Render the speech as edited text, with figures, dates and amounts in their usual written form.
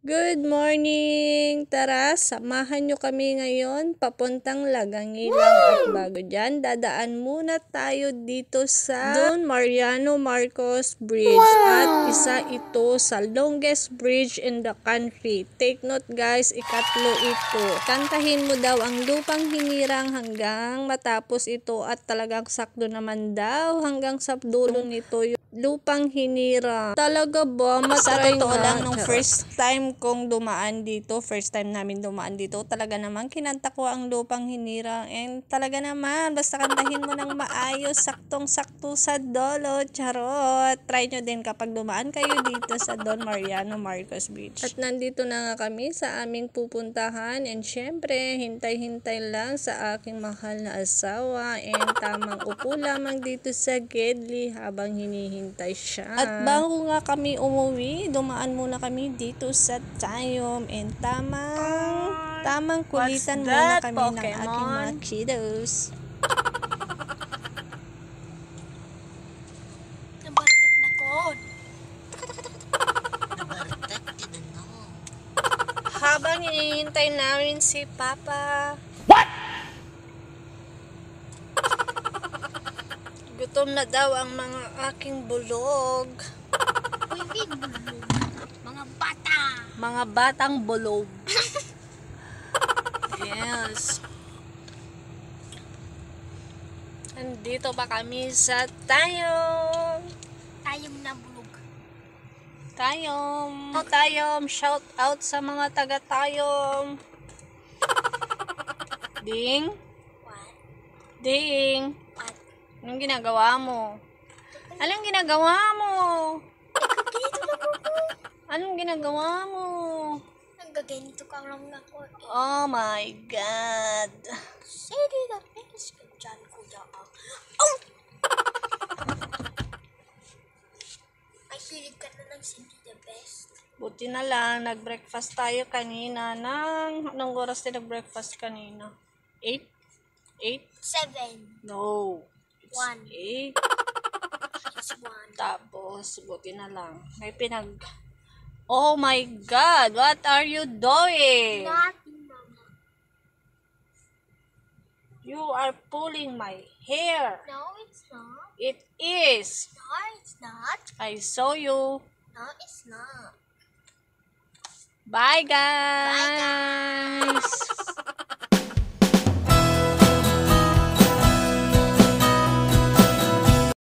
Good morning! Tara, samahan nyo kami ngayon papuntang Lagangilang at bago dyan, dadaan muna tayo dito sa Don Mariano Marcos Bridge at isa ito sa longest bridge in the country. Take note guys, ikatlo ito. Kantahin mo daw ang lupang hinirang hanggang matapos ito at talagang sakto naman daw hanggang sa dulong nito yung lupang hinirang. Talaga ba? Matry Sa totoo nga. lang, nung first time namin dumaan dito, talaga naman kinanta ko ang lupang hinirang. And talaga naman, basta kantahin mo ng maayos, saktong-sakto sa dolo, charot. Try nyo din kapag dumaan kayo dito sa Don Mariano Marcos Beach. At nandito na nga kami sa aming pupuntahan and syempre, hintay-hintay lang sa aking mahal na asawa and tamang upo lamang dito sa Gedli habang hinihintay siya. At bago nga kami umuwi, dumaan muna kami dito sa Tayom and tamang kulitan muna kami ng aking mga kiddos. Nabartak na ko. Nabartak din no. Habang hinihintay namin si Papa. Gutom na daw ang mga aking bulog. Uy, big bulog. Mga bata. Mga batang bulog. Yes. Andito pa kami sa Tayom. Tayong na bulog. Tayom. Shout out sa mga taga Tayom. Ding. What? Ding. What? Anong ginagawa mo? Anong ginagawa mo? Ganito lang ako. Anong ginagawa mo? Nagaganito ka lang ako. Oh my God. Sige na, best ka dyan, kuya. Oh! Mahilig ka na ng Cindy the Best. Buti na lang, nag-breakfast tayo kanina. Anong oras tayo nag-breakfast kanina? 8? 7. No. It's 1. 8. It's 1. Tapos, buti na lang. Oh my God! What are you doing? Nothing, mama. You are pulling my hair. No, it's not. It is. No, it's not. I saw you. No, it's not. Bye, Bye, guys. guys.